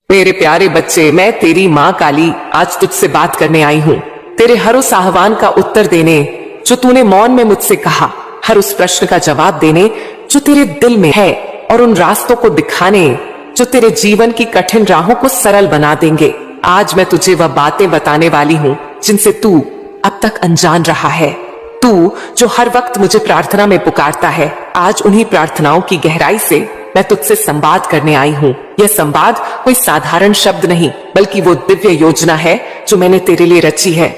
मेरे प्यारे बच्चे, मैं तेरी माँ काली आज तुझसे बात करने आई हूँ। तेरे हर उस आह्वान का उत्तर देने जो तूने मौन में मुझसे कहा, हर उस प्रश्न का जवाब देने जो तेरे दिल में है, और उन रास्तों को दिखाने जो तेरे जीवन की कठिन राहों को सरल बना देंगे। आज मैं तुझे वह बातें बताने वाली हूँ जिनसे तू अब तक अनजान रहा है। तू जो हर वक्त मुझे प्रार्थना में पुकारता है, आज उन्हीं प्रार्थनाओं की गहराई से मैं तुझसे संवाद करने आई हूँ। यह संवाद कोई साधारण शब्द नहीं, बल्कि वो दिव्य योजना है जो मैंने तेरे लिए रची है।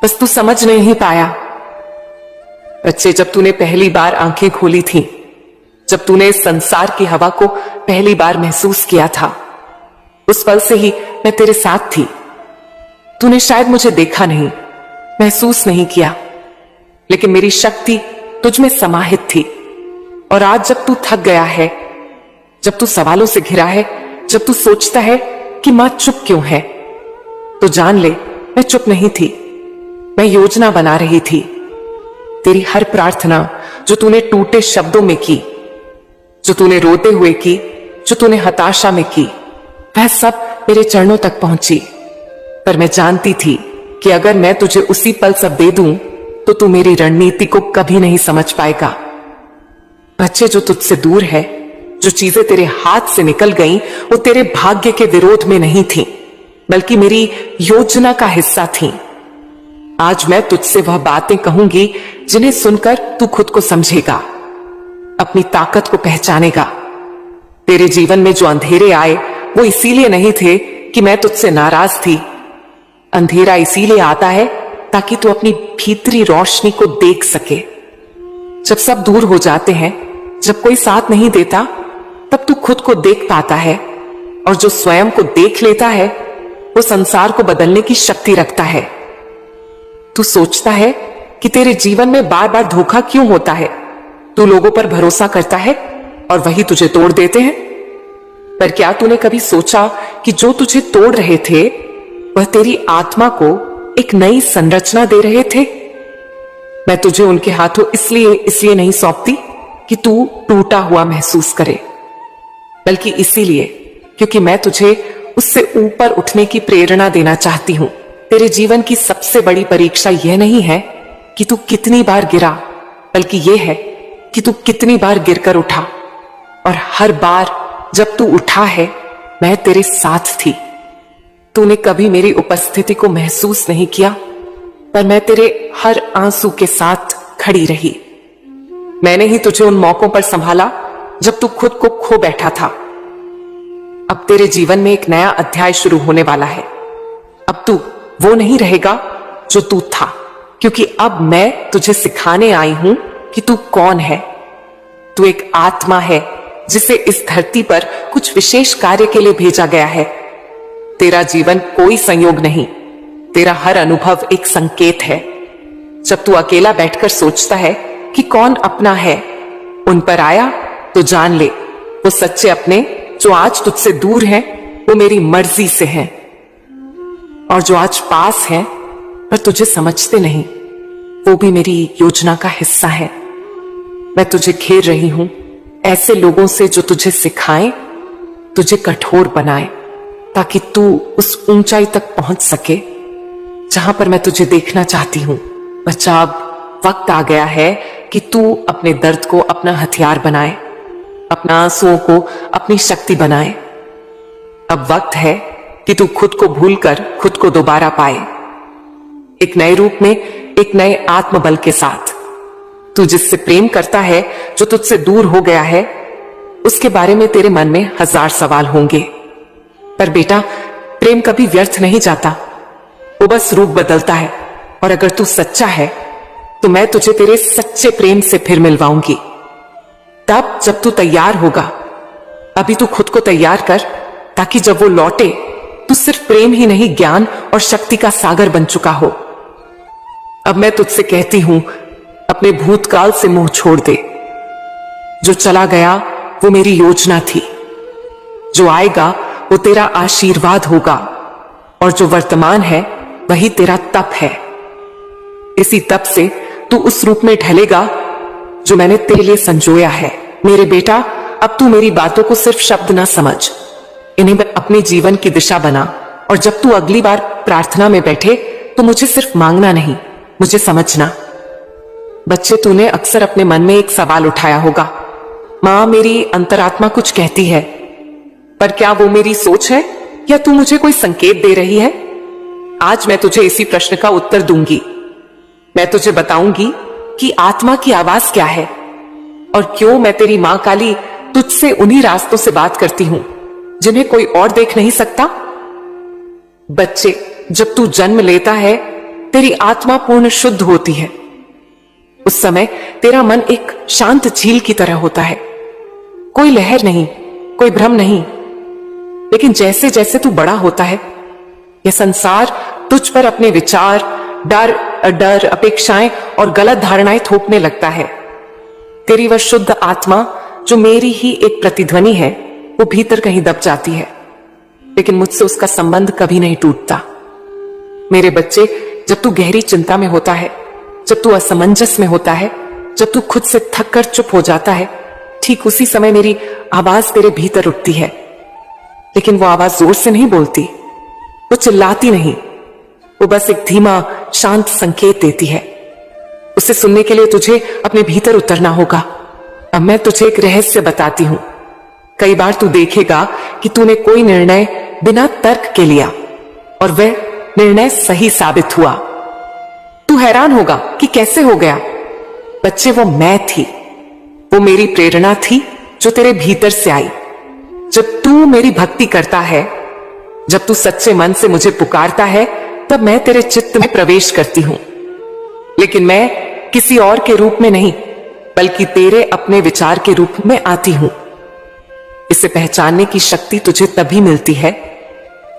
बस तू समझ नहीं पाया। बच्चे, जब तूने पहली बार आंखें खोली थी, जब तूने इस संसार की हवा को पहली बार महसूस किया था, उस पल से ही मैं तेरे साथ थी। तूने शायद मुझे देखा नहीं, महसूस नहीं किया, लेकिन मेरी शक्ति तुझ में समाहित थी। और आज जब तू थक गया है, जब तू सवालों से घिरा है, जब तू सोचता है कि मां चुप क्यों है, तो जान ले, मैं चुप नहीं थी। मैं योजना बना रही थी। तेरी हर प्रार्थना जो तूने टूटे शब्दों में की, जो तूने रोते हुए की, जो तूने हताशा में की, वह सब मेरे चरणों तक पहुंची। पर मैं जानती थी कि अगर मैं तुझे उसी पल सब दे दूं, तो तू मेरी रणनीति को कभी नहीं समझ पाएगा। बच्चे, जो तुझसे दूर है, जो चीजें तेरे हाथ से निकल गईं, वो तेरे भाग्य के विरोध में नहीं थी, बल्कि मेरी योजना का हिस्सा थी। आज मैं तुझसे वह बातें कहूंगी जिन्हें सुनकर तू खुद को समझेगा, अपनी ताकत को पहचानेगा। तेरे जीवन में जो अंधेरे आए, वो इसीलिए नहीं थे कि मैं तुझसे नाराज थी। अंधेरा इसीलिए आता है ताकि तू अपनी भीतरी रोशनी को देख सके। जब सब दूर हो जाते हैं, जब कोई साथ नहीं देता, तब तू खुद को देख पाता है, और जो स्वयं को देख लेता है, वो संसार को बदलने की शक्ति रखता है। तू सोचता है कि तेरे जीवन में बार बार धोखा क्यों होता है। तू लोगों पर भरोसा करता है और वही तुझे तोड़ देते हैं। पर क्या तूने कभी सोचा कि जो तुझे तोड़ रहे थे, वह तेरी आत्मा को एक नई संरचना दे रहे थे? मैं तुझे उनके हाथों इसलिए नहीं सौंपती कि तू टूटा हुआ महसूस करे, बल्कि इसीलिए क्योंकि मैं तुझे उससे ऊपर उठने की प्रेरणा देना चाहती हूं। तेरे जीवन की सबसे बड़ी परीक्षा यह नहीं है कि तू कितनी बार गिरा, बल्कि यह है कि तू कितनी बार गिरकर उठा। और हर बार जब तू उठा है, मैं तेरे साथ थी। तूने कभी मेरी उपस्थिति को महसूस नहीं किया, पर मैं तेरे हर आंसू के साथ खड़ी रही। मैंने ही तुझे उन मौकों पर संभाला जब तू खुद को खो बैठा था। अब तेरे जीवन में एक नया अध्याय शुरू होने वाला है। अब तू वो नहीं रहेगा जो तू था, क्योंकि अब मैं तुझे सिखाने आई हूं कि तू कौन है। तू एक आत्मा है जिसे इस धरती पर कुछ विशेष कार्य के लिए भेजा गया है। तेरा जीवन कोई संयोग नहीं, तेरा हर अनुभव एक संकेत है। जब तू अकेला बैठकर सोचता है कि कौन अपना है, उन पर आया, तो जान ले, वो सच्चे अपने जो आज तुझसे दूर हैं, वो मेरी मर्जी से हैं। और जो आज पास हैं पर तुझे समझते नहीं, वो भी मेरी योजना का हिस्सा है। मैं तुझे घेर रही हूं ऐसे लोगों से जो तुझे सिखाएं, तुझे कठोर बनाएं, ताकि तू उस ऊंचाई तक पहुंच सके जहां पर मैं तुझे देखना चाहती हूं। बच्चा, अब वक्त आ गया है कि तू अपने दर्द को अपना हथियार बनाए, अपना आंसुओं को अपनी शक्ति बनाए। अब वक्त है कि तू खुद को भूलकर खुद को दोबारा पाए, एक नए रूप में, एक नए आत्मबल के साथ। तू जिससे प्रेम करता है, जो तुझसे दूर हो गया है, उसके बारे में तेरे मन में 1000 सवाल होंगे। पर बेटा, प्रेम कभी व्यर्थ नहीं जाता, वो बस रूप बदलता है। और अगर तू सच्चा है, तो मैं तुझे तेरे सच्चे प्रेम से फिर मिलवाऊंगी, तब जब तू तैयार होगा। अभी तू खुद को तैयार कर, ताकि जब वो लौटे, तू सिर्फ प्रेम ही नहीं, ज्ञान और शक्ति का सागर बन चुका हो। अब मैं तुझसे कहती हूं, अपने भूतकाल से मुंह छोड़ दे। जो चला गया वो मेरी योजना थी, जो आएगा वो तेरा आशीर्वाद होगा, और जो वर्तमान है वही तेरा तप है। इसी तप से तू उस रूप में ढलेगा जो मैंने तेरे लिए संजोया है। मेरे बेटा, अब तू मेरी बातों को सिर्फ शब्द ना समझ, इन्हें अपने जीवन की दिशा बना, और जब तू अगली बार प्रार्थना में बैठे तो मुझे सिर्फ मांगना नहीं, मुझे समझना। बच्चे, तूने अक्सर अपने मन में एक सवाल उठाया होगा, मां मेरी अंतरात्मा कुछ कहती है, पर क्या वो मेरी सोच है या तू मुझे कोई संकेत दे रही है? आज मैं तुझे इसी प्रश्न का उत्तर दूंगी। मैं तुझे बताऊंगी कि आत्मा की आवाज क्या है और क्यों मैं तेरी मां काली तुझसे उन्हीं रास्तों से बात करती हूं जिन्हें कोई और देख नहीं सकता। बच्चे, जब तू जन्म लेता है तेरी आत्मा पूर्ण शुद्ध होती है। उस समय तेरा मन एक शांत झील की तरह होता है, कोई लहर नहीं, कोई भ्रम नहीं। लेकिन जैसे जैसे तू बड़ा होता है यह संसार तुझ पर अपने विचार, डर, अपेक्षाएं और गलत धारणाएं थोपने लगता है। तेरी वह शुद्ध आत्मा जो मेरी ही एक प्रतिध्वनि है वो भीतर कहीं दब जाती है, लेकिन मुझसे उसका संबंध कभी नहीं टूटता। मेरे बच्चे, जब तू गहरी चिंता में होता है, जब तू असमंजस में होता है, जब तू खुद से थक कर चुप हो जाता है, ठीक उसी समय मेरी आवाज तेरे भीतर उठती है। लेकिन वो आवाज जोर से नहीं बोलती, वो चिल्लाती नहीं, वो बस एक धीमा शांत संकेत देती है। उसे सुनने के लिए तुझे अपने भीतर उतरना होगा। अब मैं तुझे एक रहस्य बताती हूं। कई बार तू देखेगा कि तूने कोई निर्णय बिना तर्क के लिया और वह निर्णय सही साबित हुआ। तू हैरान होगा कि कैसे हो गया। बच्चे, वो मैं थी, वो मेरी प्रेरणा थी जो तेरे भीतर से आई। जब तू मेरी भक्ति करता है, जब तू सच्चे मन से मुझे पुकारता है, तब मैं तेरे चित्त में प्रवेश करती हूं। लेकिन मैं किसी और के रूप में नहीं, बल्कि तेरे अपने विचार के रूप में आती हूं। इसे पहचानने की शक्ति तुझे तभी मिलती है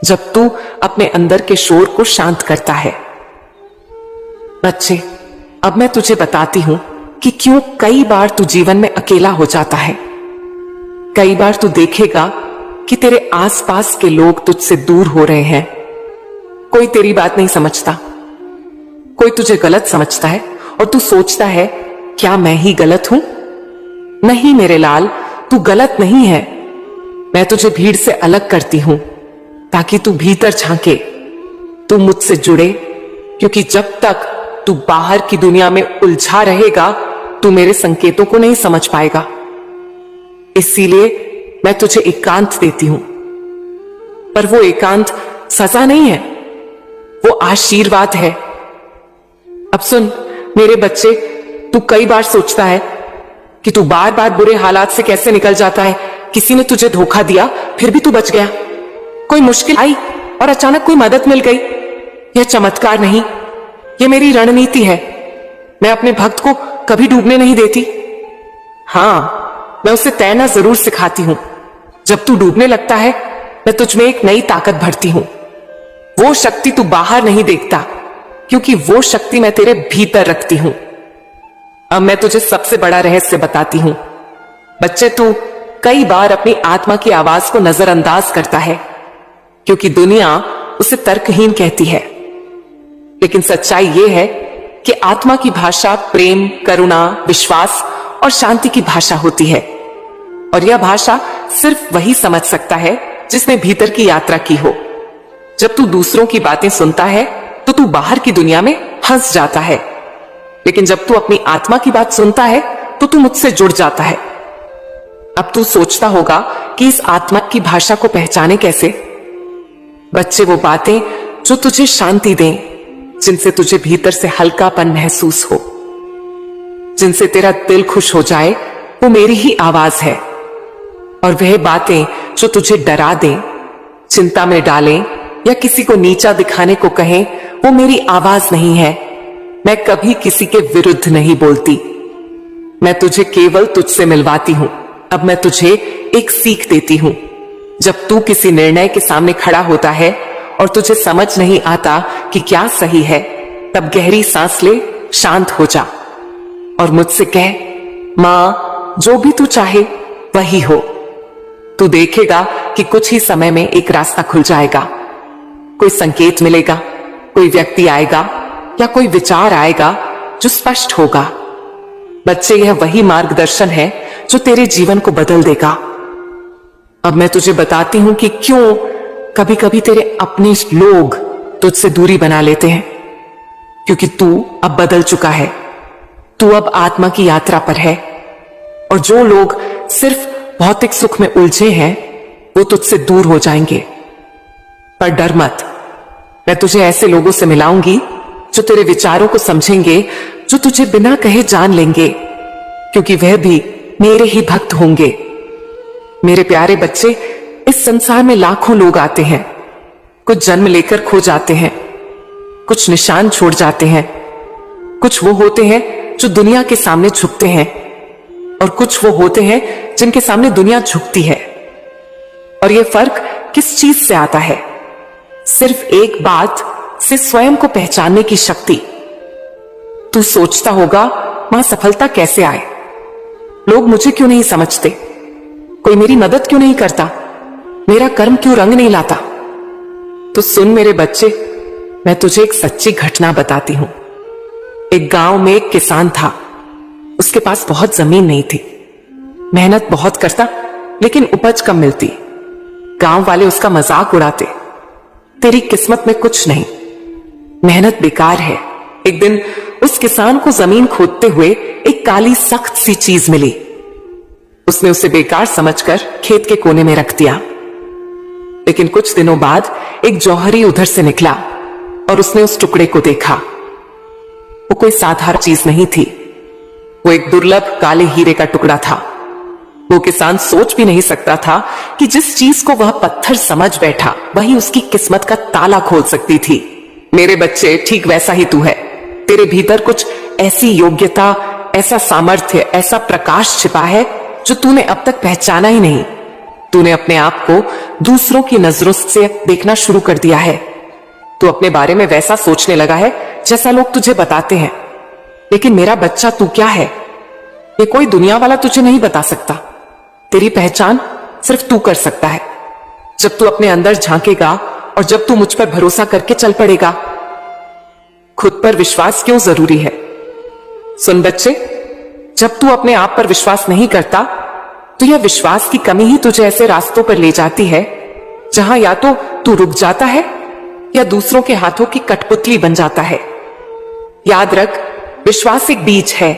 जब तू अपने अंदर के शोर को शांत करता है। बच्चे, अब मैं तुझे बताती हूं कि क्यों कई बार तू जीवन में अकेला हो जाता है। कई बार तू देखेगा कि तेरे आसपास के लोग तुझसे दूर हो रहे हैं। कोई तेरी बात नहीं समझता, कोई तुझे गलत समझता है और तू सोचता है, क्या मैं ही गलत हूं? नहीं मेरे लाल, तू गलत नहीं है। मैं तुझे भीड़ से अलग करती हूं ताकि तू भीतर झांके, तू मुझसे जुड़े, क्योंकि जब तक तू बाहर की दुनिया में उलझा रहेगा तू मेरे संकेतों को नहीं समझ पाएगा। इसीलिए मैं तुझे एकांत देती हूं, पर वो एकांत सजा नहीं है, वो आशीर्वाद है। अब सुन मेरे बच्चे, तू कई बार सोचता है कि तू बार बार बुरे हालात से कैसे निकल जाता है। किसी ने तुझे धोखा दिया फिर भी तू बच गया, कोई मुश्किल आई और अचानक कोई मदद मिल गई। यह चमत्कार नहीं, यह मेरी रणनीति है। मैं अपने भक्त को कभी डूबने नहीं देती। हां, मैं उसे तैरना जरूर सिखाती हूं। जब तू डूबने लगता है मैं तुझ में एक नई ताकत भरती हूं। वो शक्ति तू बाहर नहीं देखता, क्योंकि वो शक्ति मैं तेरे भीतर रखती हूं। अब मैं तुझे सबसे बड़ा रहस्य बताती हूं। बच्चे, तू कई बार अपनी आत्मा की आवाज को नजरअंदाज करता है क्योंकि दुनिया उसे तर्कहीन कहती है। लेकिन सच्चाई यह है कि आत्मा की भाषा प्रेम, करुणा, विश्वास और शांति की भाषा होती है, और यह भाषा सिर्फ वही समझ सकता है जिसने भीतर की यात्रा की हो। जब तू दूसरों की बातें सुनता है तो तू बाहर की दुनिया में हंस जाता है, लेकिन जब तू अपनी आत्मा की बात सुनता है तो तू मुझसे जुड़ जाता है। अब तू सोचता होगा कि इस आत्मा की भाषा को पहचाने कैसे। बच्चे, वो बातें जो तुझे शांति दें, जिनसे तुझे भीतर से हल्कापन महसूस हो, जिनसे तेरा दिल खुश हो जाए, वो मेरी ही आवाज है। और वह बातें जो तुझे डरा दें, चिंता में डालें या किसी को नीचा दिखाने को कहें, वो मेरी आवाज नहीं है। मैं कभी किसी के विरुद्ध नहीं बोलती, मैं तुझे केवल तुझसे मिलवाती हूं। अब मैं तुझे एक सीख देती हूं। जब तू किसी निर्णय के सामने खड़ा होता है और तुझे समझ नहीं आता कि क्या सही है, तब गहरी सांस ले, शांत हो जा और मुझसे कह, मां जो भी तू चाहे वही हो। तू देखेगा कि कुछ ही समय में एक रास्ता खुल जाएगा, कोई संकेत मिलेगा, कोई व्यक्ति आएगा या कोई विचार आएगा जो स्पष्ट होगा। बच्चे, यह वही मार्गदर्शन है जो तेरे जीवन को बदल देगा। अब मैं तुझे बताती हूं कि क्यों कभी कभी तेरे अपने लोग तुझसे दूरी बना लेते हैं। क्योंकि तू अब बदल चुका है, तू अब आत्मा की यात्रा पर है। और जो लोग सिर्फ भौतिक सुख में उलझे हैं वो तुझसे दूर हो जाएंगे। पर डर मत, मैं तुझे ऐसे लोगों से मिलाऊंगी जो तेरे विचारों को समझेंगे, जो तुझे बिना कहे जान लेंगे, क्योंकि वह भी मेरे ही भक्त होंगे। मेरे प्यारे बच्चे, इस संसार में लाखों लोग आते हैं, कुछ जन्म लेकर खो जाते हैं, कुछ निशान छोड़ जाते हैं, कुछ वो होते हैं जो दुनिया के सामने झुकते हैं, और कुछ वो होते हैं जिनके सामने दुनिया झुकती है। और ये फर्क किस चीज से आता है? सिर्फ एक बात से, स्वयं को पहचानने की शक्ति। तू सोचता होगा, मां सफलता कैसे आए? लोग मुझे क्यों नहीं समझते? कोई मेरी मदद क्यों नहीं करता? मेरा कर्म क्यों रंग नहीं लाता? तो सुन मेरे बच्चे, मैं तुझे एक सच्ची घटना बताती हूं। एक गांव में एक किसान था। उसके पास बहुत जमीन नहीं थी, मेहनत बहुत करता लेकिन उपज कम मिलती। गांव वाले उसका मजाक उड़ाते, तेरी किस्मत में कुछ नहीं, मेहनत बेकार है। एक दिन उस किसान को जमीन खोदते हुए एक काली सख्त सी चीज मिली। उसने उसे बेकार समझकर खेत के कोने में रख दिया। लेकिन कुछ दिनों बाद एक जौहरी उधर से निकला और उसने उस टुकड़े को देखा। वो कोई साधारण चीज नहीं थी, वो एक दुर्लभ काले हीरे का टुकड़ा था। वो किसान सोच भी नहीं सकता था कि जिस चीज को वह पत्थर समझ बैठा वही उसकी किस्मत का ताला खोल सकती थी। मेरे बच्चे, ठीक वैसा ही तू है। तेरे भीतर कुछ ऐसी योग्यता, ऐसा सामर्थ्य, ऐसा प्रकाश छिपा है जो तूने अब तक पहचाना ही नहीं। तूने अपने आप को दूसरों की नजरों से देखना शुरू कर दिया है। तू अपने बारे में वैसा सोचने लगा है जैसा लोग तुझे बताते हैं। लेकिन मेरा बच्चा, तू क्या है ये कोई दुनिया वाला तुझे नहीं बता सकता। तेरी पहचान सिर्फ तू कर सकता है। जब तू अपने अंदर झांकेगा और जब तू मुझ पर भरोसा करके चल पड़ेगा। खुद पर विश्वास क्यों जरूरी है? सुन बच्चे, जब तू अपने आप पर विश्वास नहीं करता तो यह विश्वास की कमी ही तुझे ऐसे रास्तों पर ले जाती है जहां या तो तू रुक जाता है या दूसरों के हाथों की कठपुतली बन जाता है। याद रख, विश्वास एक बीज है,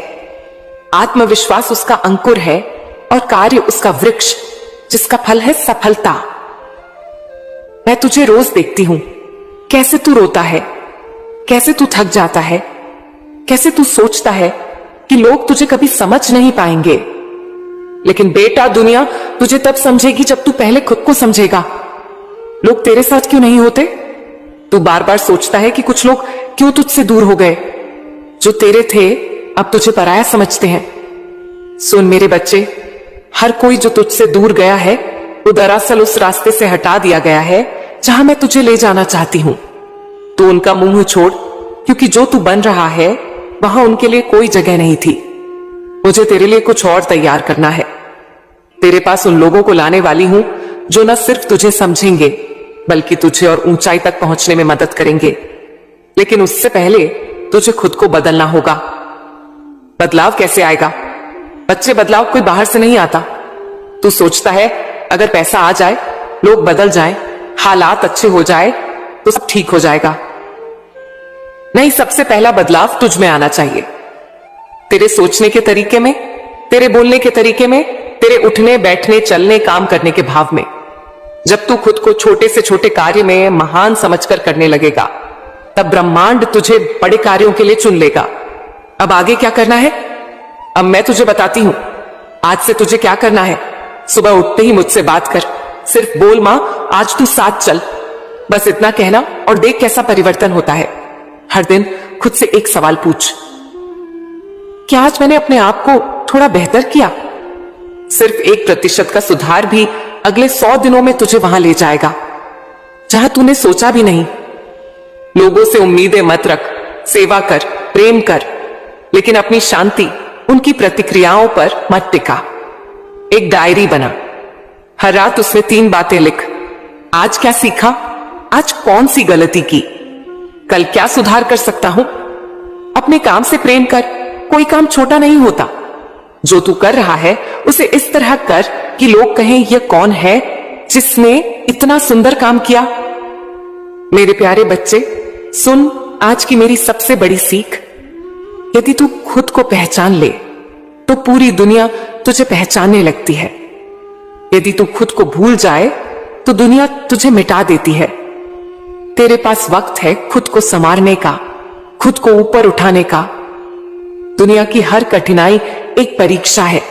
आत्मविश्वास उसका अंकुर है और कार्य उसका वृक्ष जिसका फल है सफलता। मैं तुझे रोज देखती हूं, कैसे तू रोता है, कैसे तू थक जाता है, कैसे तू सोचता है कि लोग तुझे कभी समझ नहीं पाएंगे। लेकिन बेटा, दुनिया तुझे तब समझेगी जब तू पहले खुद को समझेगा। लोग तेरे साथ क्यों नहीं होते? तू बार बार सोचता है कि कुछ लोग क्यों तुझसे दूर हो गए। जो तेरे थे अब तुझे पराया समझते हैं। सुन मेरे बच्चे, हर कोई जो तुझसे दूर गया है वो दरअसल उस रास्ते से हटा दिया गया है जहां मैं तुझे ले जाना चाहती हूं। तू उनका मुंह छोड़, क्योंकि जो तू बन रहा है वहां उनके लिए कोई जगह नहीं थी। मुझे तेरे लिए कुछ और तैयार करना है। तेरे पास उन लोगों को लाने वाली हूं जो न सिर्फ तुझे समझेंगे बल्कि तुझे और ऊंचाई तक पहुंचने में मदद करेंगे। लेकिन उससे पहले तुझे खुद को बदलना होगा। बदलाव कैसे आएगा? बच्चे, बदलाव कोई बाहर से नहीं आता। तू सोचता है अगर पैसा आ जाए, लोग बदल जाएं, हालात अच्छे हो जाए तो सब ठीक हो जाएगा। नहीं, सबसे पहला बदलाव तुझ में आना चाहिए। तेरे सोचने के तरीके में, तेरे बोलने के तरीके में, तेरे उठने बैठने चलने काम करने के भाव में। जब तू खुद को छोटे से छोटे कार्य में महान समझकर करने लगेगा तब ब्रह्मांड तुझे बड़े कार्यों के लिए चुन लेगा। अब आगे क्या करना है? अब मैं तुझे बताती हूं। आज से तुझे क्या करना है? सुबह उठते ही मुझसे बात कर। सिर्फ बोल, मां आज तू साथ चल। बस इतना कहना और देख कैसा परिवर्तन होता है। हर दिन खुद से एक सवाल पूछ, क्या आज मैंने अपने आप को थोड़ा बेहतर किया? सिर्फ 1% का सुधार भी अगले 100 दिनों में तुझे वहां ले जाएगा जहां तूने सोचा भी नहीं। लोगों से उम्मीदें मत रख, सेवा कर, प्रेम कर, लेकिन अपनी शांति उनकी प्रतिक्रियाओं पर मत टिका। एक डायरी बना, हर रात उसमें 3 बातें लिख। आज क्या सीखा, आज कौन सी गलती की, कल क्या सुधार कर सकता हूं। अपने काम से प्रेम कर, कोई काम छोटा नहीं होता। जो तू कर रहा है उसे इस तरह कर कि लोग कहें यह कौन है जिसने इतना सुंदर काम किया। मेरे प्यारे बच्चे, सुन आज की मेरी सबसे बड़ी सीख। यदि तू खुद को पहचान ले तो पूरी दुनिया तुझे पहचानने लगती है। यदि तू खुद को भूल जाए तो दुनिया तुझे मिटा देती है। तेरे पास वक्त है खुद को संवारने का, खुद को ऊपर उठाने का। दुनिया की हर कठिनाई एक परीक्षा है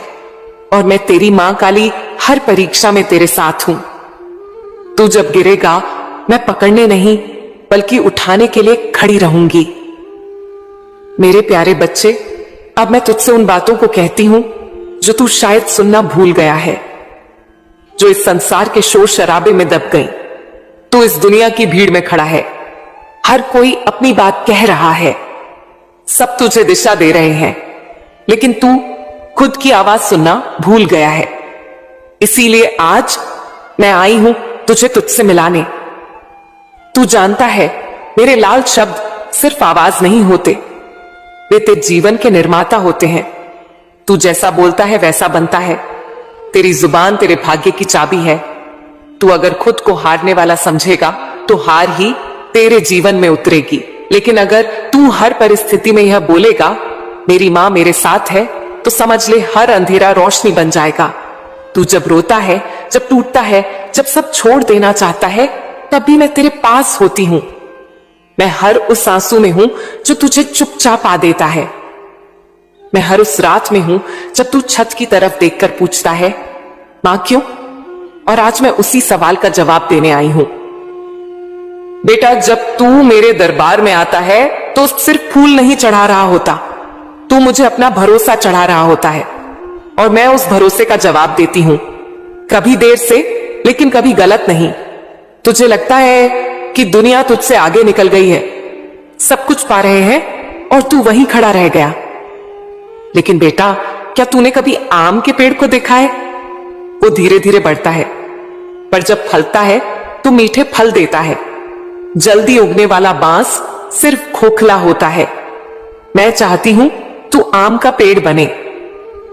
और मैं तेरी मां काली हर परीक्षा में तेरे साथ हूं। तू जब गिरेगा मैं पकड़ने नहीं बल्कि उठाने के लिए खड़ी रहूंगी। मेरे प्यारे बच्चे, अब मैं तुझसे उन बातों को कहती हूं जो तू शायद सुनना भूल गया है, जो इस संसार के शोर शराबे में दब गई। तू इस दुनिया की भीड़ में खड़ा है, हर कोई अपनी बात कह रहा है, सब तुझे दिशा दे रहे हैं, लेकिन तू खुद की आवाज सुनना भूल गया है। इसीलिए आज मैं आई हूं तुझे तुझसे मिलाने। तू जानता है मेरे लाल शब्द सिर्फ आवाज नहीं होते, वे तेरे जीवन के निर्माता होते हैं। तू जैसा बोलता है वैसा बनता है। तेरी जुबान तेरे भाग्य की चाबी है। तू अगर खुद को हारने वाला समझेगा तो हार ही तेरे जीवन में उतरेगी, लेकिन अगर तू हर परिस्थिति में यह बोलेगा मेरी मां मेरे साथ है, तो समझ ले हर अंधेरा रोशनी बन जाएगा। तू जब रोता है, जब टूटता है, जब सब छोड़ देना चाहता है, तब भी मैं तेरे पास होती हूं। मैं हर उस आंसू में हूं जो तुझे चुपचाप आ देता है। मैं हर उस रात में हूं जब तू छत की तरफ देखकर पूछता है मां क्यों? और आज मैं उसी सवाल का जवाब देने आई हूं। बेटा, जब तू मेरे दरबार में आता है तो सिर्फ फूल नहीं चढ़ा रहा होता, तू मुझे अपना भरोसा चढ़ा रहा होता है और मैं उस भरोसे का जवाब देती हूं। कभी देर से, लेकिन कभी गलत नहीं। तुझे लगता है कि दुनिया तुझसे आगे निकल गई है, सब कुछ पा रहे हैं और तू वहीं खड़ा रह गया। लेकिन बेटा, क्या तूने कभी आम के पेड़ को देखा है? वो धीरे धीरे बढ़ता है, पर जब फलता है तो मीठे फल देता है। जल्दी उगने वाला बांस सिर्फ खोखला होता है। मैं चाहती हूं तू आम का पेड़ बने,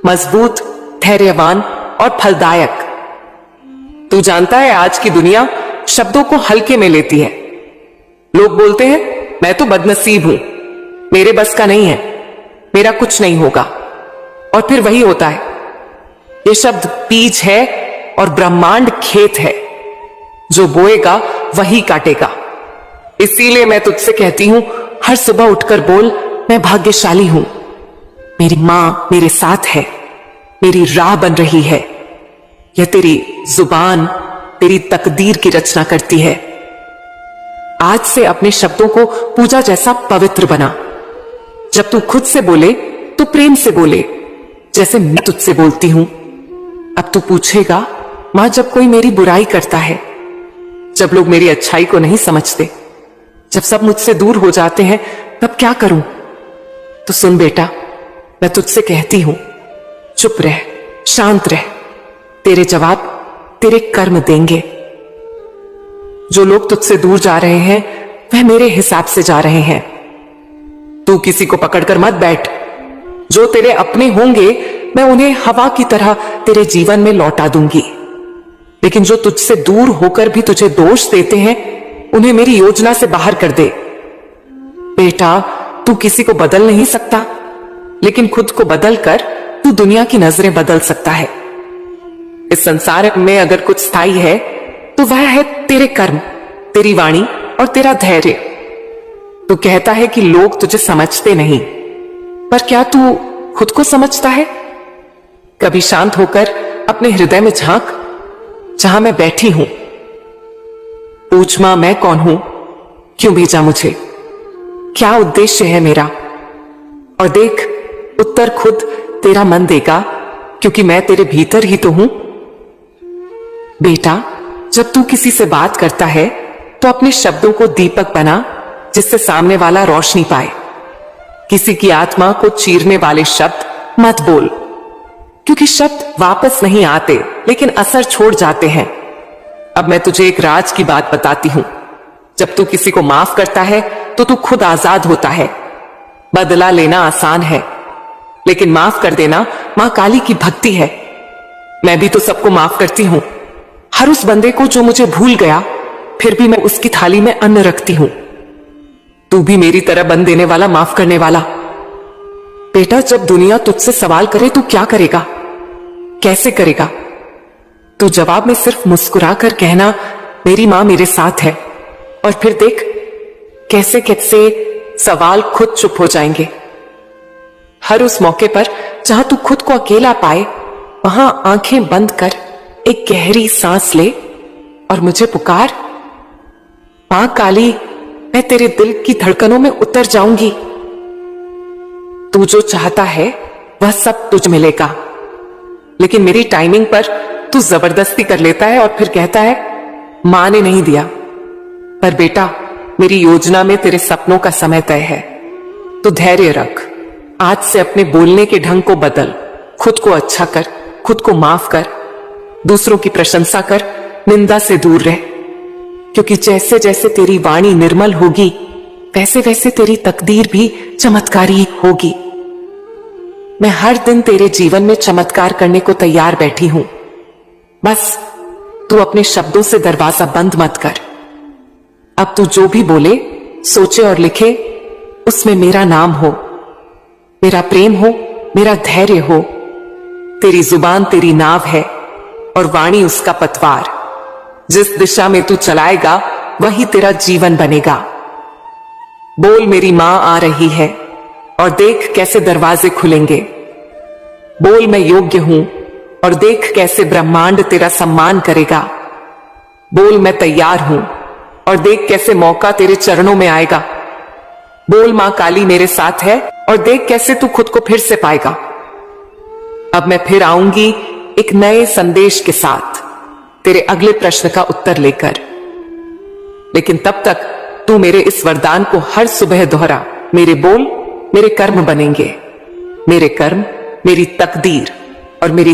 मजबूत, धैर्यवान और फलदायक। तू जानता है आज की दुनिया शब्दों को हल्के में लेती है। लोग बोलते हैं मैं तो बदनसीब हूं, मेरे बस का नहीं है, मेरा कुछ नहीं होगा। और फिर वही होता है। ये शब्द बीज है और ब्रह्मांड खेत है, जो बोएगा वही काटेगा। इसीलिए मैं तुझसे कहती हूं हर सुबह उठकर बोल मैं भाग्यशाली हूं, मेरी मां मेरे साथ है, मेरी राह बन रही है। यह तेरी जुबान तेरी तकदीर की रचना करती है। आज से अपने शब्दों को पूजा जैसा पवित्र बना। जब तू खुद से बोले तो प्रेम से बोले, जैसे मैं तुझसे बोलती हूं। अब तू पूछेगा मां, जब कोई मेरी बुराई करता है, जब लोग मेरी अच्छाई को नहीं समझते, जब सब मुझसे दूर हो जाते हैं, तब क्या करूं? तो सुन बेटा, मैं तुझसे कहती हूं चुप रह, शांत रह। तेरे जवाब तेरे कर्म देंगे। जो लोग तुझसे दूर जा रहे हैं वह मेरे हिसाब से जा रहे हैं। तू किसी को पकड़कर मत बैठ। जो तेरे अपने होंगे मैं उन्हें हवा की तरह तेरे जीवन में लौटा दूंगी, लेकिन जो तुझसे दूर होकर भी तुझे दोष देते हैं उन्हें मेरी योजना से बाहर कर दे। बेटा, तू किसी को बदल नहीं सकता, लेकिन खुद को बदल कर तू दुनिया की नजरें बदल सकता है। इस संसार में अगर कुछ स्थायी है तो वह है तेरे कर्म, तेरी वाणी और तेरा धैर्य। तू कहता है कि लोग तुझे समझते नहीं, पर क्या तू खुद को समझता है? कभी शांत होकर अपने हृदय में झांक, जहां मैं बैठी हूं। पूछ मां, मैं कौन हूं? क्यों भेजा मुझे? क्या उद्देश्य है मेरा? और देख, उत्तर खुद तेरा मन देगा, क्योंकि मैं तेरे भीतर ही तो हूं। बेटा, जब तू किसी से बात करता है तो अपने शब्दों को दीपक बना, जिससे सामने वाला रोशनी पाए। किसी की आत्मा को चीरने वाले शब्द मत बोल, क्योंकि शब्द वापस नहीं आते, लेकिन असर छोड़ जाते हैं। अब मैं तुझे एक राज की बात बताती हूं। जब तू किसी को माफ करता है तो तू खुद आजाद होता है। बदला लेना आसान है, लेकिन माफ कर देना मां काली की भक्ति है। मैं भी तो सबको माफ करती हूं, हर उस बंदे को जो मुझे भूल गया, फिर भी मैं उसकी थाली में अन्न रखती हूं। तू भी मेरी तरह बन देने वाला, माफ करने वाला। बेटा, जब दुनिया तुझसे सवाल करे तू क्या करेगा, कैसे करेगा, तू जवाब में सिर्फ मुस्कुरा कर कहना मेरी मां मेरे साथ है, और फिर देख कैसे कैसे सवाल खुद चुप हो जाएंगे। हर उस मौके पर जहां तू खुद को अकेला पाए, वहां आंखें बंद कर एक गहरी सांस ले और मुझे पुकार, मां काली, मैं तेरे दिल की धड़कनों में उतर जाऊंगी। तू जो चाहता है वह सब तुझ मिलेगा, लेकिन मेरी टाइमिंग पर तू जबरदस्ती कर लेता है और फिर कहता है मां ने नहीं दिया। पर बेटा, मेरी योजना में तेरे सपनों का समय तय है। तू धैर्य रख, आज से अपने बोलने के ढंग को बदल, खुद को अच्छा कर, खुद को माफ कर, दूसरों की प्रशंसा कर, निंदा से दूर रह, क्योंकि जैसे जैसे तेरी वाणी निर्मल होगी, वैसे वैसे तेरी तकदीर भी चमत्कारी होगी। मैं हर दिन तेरे जीवन में चमत्कार करने को तैयार बैठी हूं, बस तू अपने शब्दों से दरवाजा बंद मत कर। अब तू जो भी बोले, सोचे और लिखे, उसमें मेरा नाम हो, मेरा प्रेम हो, मेरा धैर्य हो। तेरी जुबान तेरी नाव है और वाणी उसका पतवार। जिस दिशा में तू चलाएगा वही तेरा जीवन बनेगा। बोल, मेरी मां आ रही है और देख कैसे दरवाजे खुलेंगे। बोल, मैं योग्य हूं और देख कैसे ब्रह्मांड तेरा सम्मान करेगा। बोल, मैं तैयार हूं और देख कैसे मौका तेरे चरणों में आएगा। बोल, मां काली मेरे साथ है और देख कैसे तू खुद को फिर से पाएगा। अब मैं फिर आऊंगी एक नए संदेश के साथ, तेरे अगले प्रश्न का उत्तर लेकर। लेकिन तब तक तू मेरे इस वरदान को हर सुबह दोहरा, मेरे बोल मेरे कर्म बनेंगे, मेरे कर्म मेरी तकदीर और मेरी